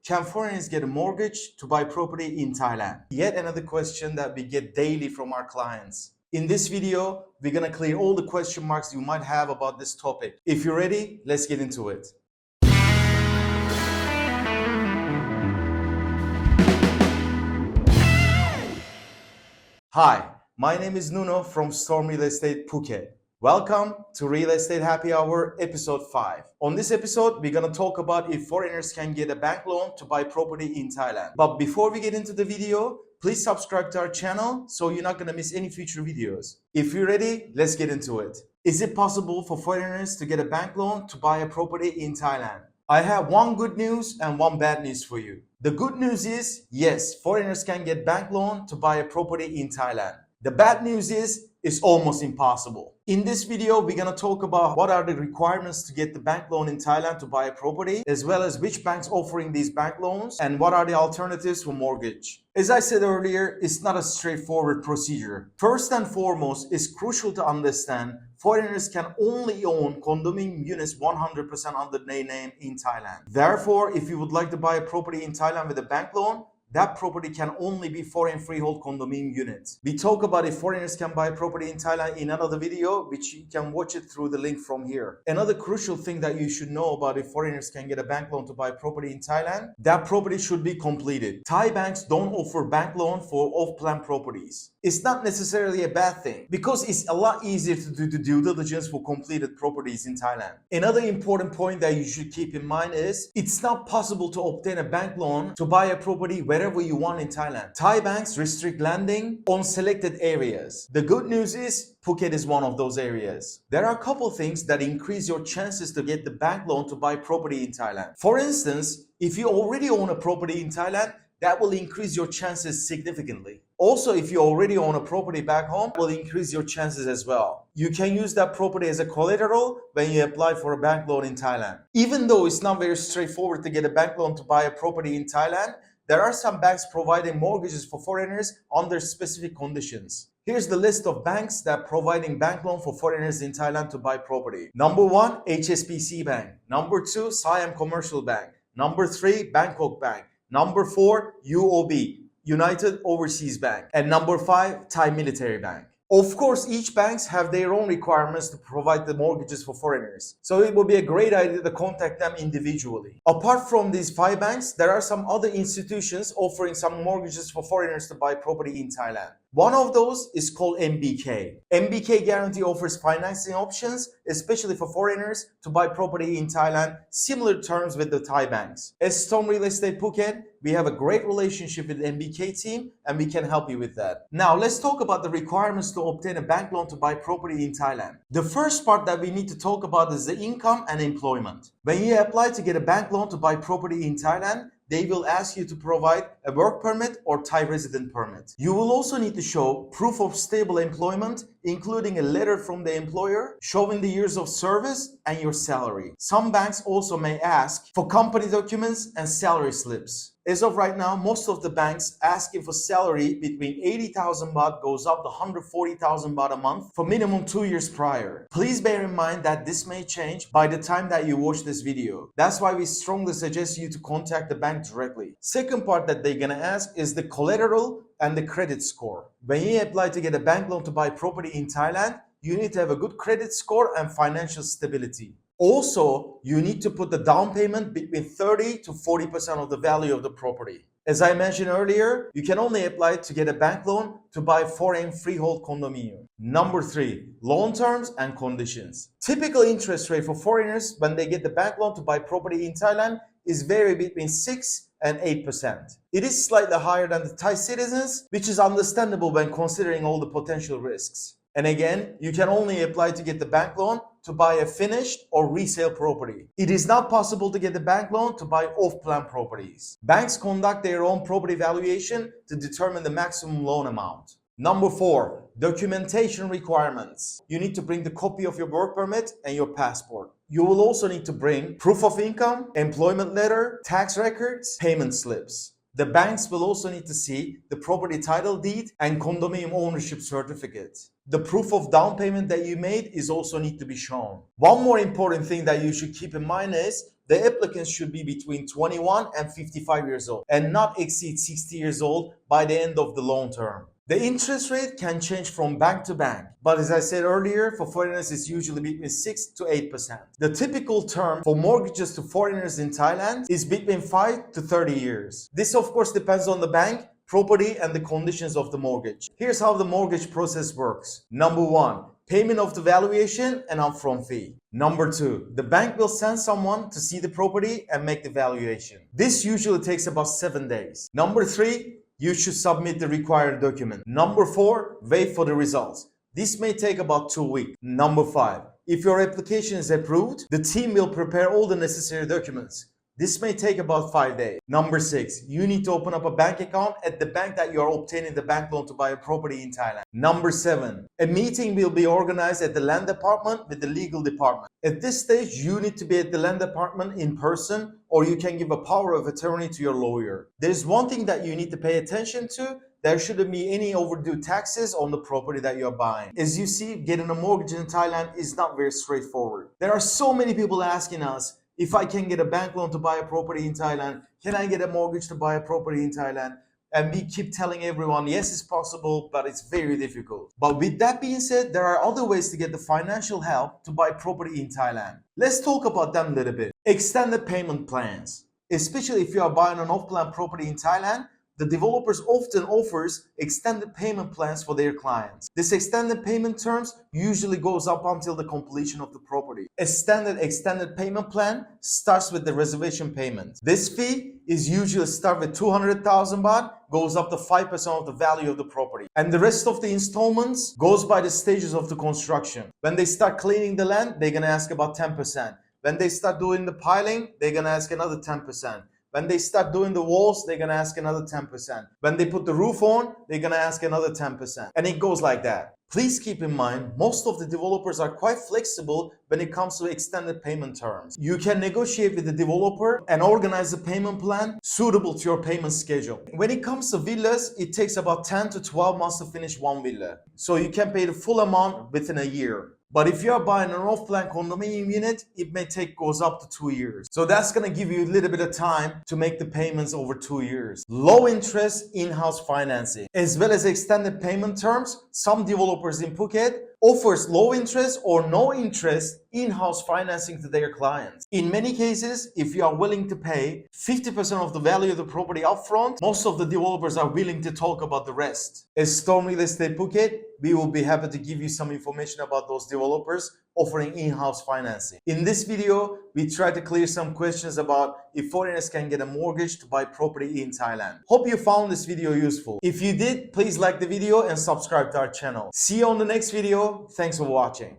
Can foreigners get a mortgage to buy property in Thailand? Yet another question that we get daily from our clients. In this video, we're gonna clear all the question marks you might have about this topic. If you're ready, let's get into it. Hi, my name is Nuno from Storm Real Estate Phuket. Welcome to Real Estate Happy Hour episode 5. On this episode, we're going to talk about if foreigners can get a bank loan to buy property in Thailand. But before we get into the video, please subscribe to our channel so you're not going to miss any future videos. If you're ready, let's get into it. Is it possible for foreigners to get a bank loan to buy a property in Thailand? I have one good news and one bad news for you. The good news is, yes, foreigners can get bank loan to buy a property in Thailand. The bad news is, it's almost impossible. In this video, we're going to talk about what are the requirements to get the bank loan in Thailand to buy a property, as well as which banks offering these bank loans and what are the alternatives for mortgage. As I said earlier, it's not a straightforward procedure. First and foremost, it's crucial to understand foreigners can only own condominium units 100% under their name in Thailand. Therefore, if you would like to buy a property in Thailand with a bank loan, that property can only be foreign freehold condominium units. We talk about if foreigners can buy property in Thailand in another video, which you can watch it through the link from here. Another crucial thing that you should know about if foreigners can get a bank loan to buy property in Thailand, that property should be completed. Thai banks don't offer bank loan for off-plan properties. It's not necessarily a bad thing because it's a lot easier to do the due diligence for completed properties in Thailand. Another important point that you should keep in mind is it's not possible to obtain a bank loan to buy a property wherever you want in Thailand. Thai banks restrict lending on selected areas. The good news is Phuket is one of those areas. There are a couple things that increase your chances to get the bank loan to buy property in Thailand. For instance, if you already own a property in Thailand, that will increase your chances significantly. Also, if you already own a property back home, it will increase your chances as well. You can use that property as a collateral when you apply for a bank loan in Thailand. Even though it's not very straightforward to get a bank loan to buy a property in Thailand, there are some banks providing mortgages for foreigners under specific conditions. Here's the list of banks that are providing bank loan for foreigners in Thailand to buy property. Number 1, HSBC Bank. Number 2, Siam Commercial Bank. Number 3, Bangkok Bank. Number 4, UOB, United Overseas Bank. And number 5, Thai Military Bank. Of course, each banks have their own requirements to provide the mortgages for foreigners. So it would be a great idea to contact them individually. Apart from these 5 banks, there are some other institutions offering some mortgages for foreigners to buy property in Thailand. One of those is called MBK. MBK Guarantee offers financing options, especially for foreigners to buy property in Thailand, similar terms with the Thai banks. As Storm Real Estate Phuket, we have a great relationship with the MBK team and we can help you with that. Now let's talk about the requirements to obtain a bank loan to buy property in Thailand. The first part that we need to talk about is the income and employment. When you apply to get a bank loan to buy property in Thailand, they will ask you to provide a work permit or Thai resident permit. You will also need to show proof of stable employment, including a letter from the employer showing the years of service and your salary. Some banks also may ask for company documents and salary slips. As of right now, most of the banks asking for salary between 80,000 baht goes up to 140,000 baht a month for minimum 2 years prior. Please bear in mind that this may change by the time that you watch this video. That's why we strongly suggest you to contact the bank directly. Second part that they're gonna ask is the collateral and the credit score. When you apply to get a bank loan to buy property in Thailand, you need to have a good credit score and financial stability. Also, you need to put the down payment between 30 to 40% of the value of the property. As I mentioned earlier, you can only apply to get a bank loan to buy foreign freehold condominium. Number 3, loan terms and conditions. Typical interest rate for foreigners when they get the bank loan to buy property in Thailand is vary between 6 and 8%. It is slightly higher than the Thai citizens, which is understandable when considering all the potential risks. And again, you can only apply to get the bank loan to buy a finished or resale property. It is not possible to get the bank loan to buy off-plan properties. Banks conduct their own property valuation to determine the maximum loan amount. Number 4, documentation requirements. You need to bring the copy of your work permit and your passport. You will also need to bring proof of income, employment letter, tax records, payment slips. The banks will also need to see the property title deed and condominium ownership certificate. The proof of down payment that you made is also need to be shown. One more important thing that you should keep in mind is the applicants should be between 21 and 55 years old and not exceed 60 years old by the end of the loan term. The interest rate can change from bank to bank, but as I said earlier, for foreigners it's usually between 6 to 8%. The typical term for mortgages to foreigners in Thailand is between 5 to 30 years. This of course depends on the bank, property and the conditions of the mortgage. Here's how the mortgage process works. Number 1. Payment of the valuation and upfront fee. Number 2. The bank will send someone to see the property and make the valuation. This usually takes about 7 days. Number 3. You should submit the required document. Number 4. Wait for the results. This may take about 2 weeks. Number 5. If your application is approved, the team will prepare all the necessary documents. This may take about 5 days. Number 6, you need to open up a bank account at the bank that you are obtaining the bank loan to buy a property in Thailand. Number 7, a meeting will be organized at the land department with the legal department. At this stage, you need to be at the land department in person, or you can give a power of attorney to your lawyer. There's one thing that you need to pay attention to. There shouldn't be any overdue taxes on the property that you're buying. As you see, getting a mortgage in Thailand is not very straightforward. There are so many people asking us, if I can get a bank loan to buy a property in Thailand, can I get a mortgage to buy a property in Thailand? And we keep telling everyone, yes, it's possible, but it's very difficult. But with that being said, there are other ways to get the financial help to buy property in Thailand. Let's talk about them a little bit. Extended payment plans. Especially if you are buying an off-plan property in Thailand, the developers often offers extended payment plans for their clients. This extended payment terms usually goes up until the completion of the property. A standard extended payment plan starts with the reservation payment. This fee is usually start with 200,000 baht, goes up to 5% of the value of the property. And the rest of the installments goes by the stages of the construction. When they start cleaning the land, they're gonna ask about 10%. When they start doing the piling, they're gonna ask another 10%. When they start doing the walls, they're gonna ask another 10%. When they put the roof on, they're gonna ask another 10%. And it goes like that. Please keep in mind, most of the developers are quite flexible when it comes to extended payment terms. You can negotiate with the developer and organize a payment plan suitable to your payment schedule. When it comes to villas, it takes about 10 to 12 months to finish one villa. So you can pay the full amount within a year. But if you're buying an off-plan condominium unit, it may goes up to 2 years. So that's gonna give you a little bit of time to make the payments over 2 years. Low interest in-house financing, as well as extended payment terms. Some developers in Phuket offers low interest or no interest in-house financing to their clients. In many cases, if you are willing to pay 50% of the value of the property upfront, most of the developers are willing to talk about the rest. As Storm Real Estate Phuket, we will be happy to give you some information about those developers offering in-house financing. In this video, we try to clear some questions about if foreigners can get a mortgage to buy property in Thailand. Hope you found this video useful. If you did, please like the video and subscribe to our channel. See you on the next video. Thanks for watching.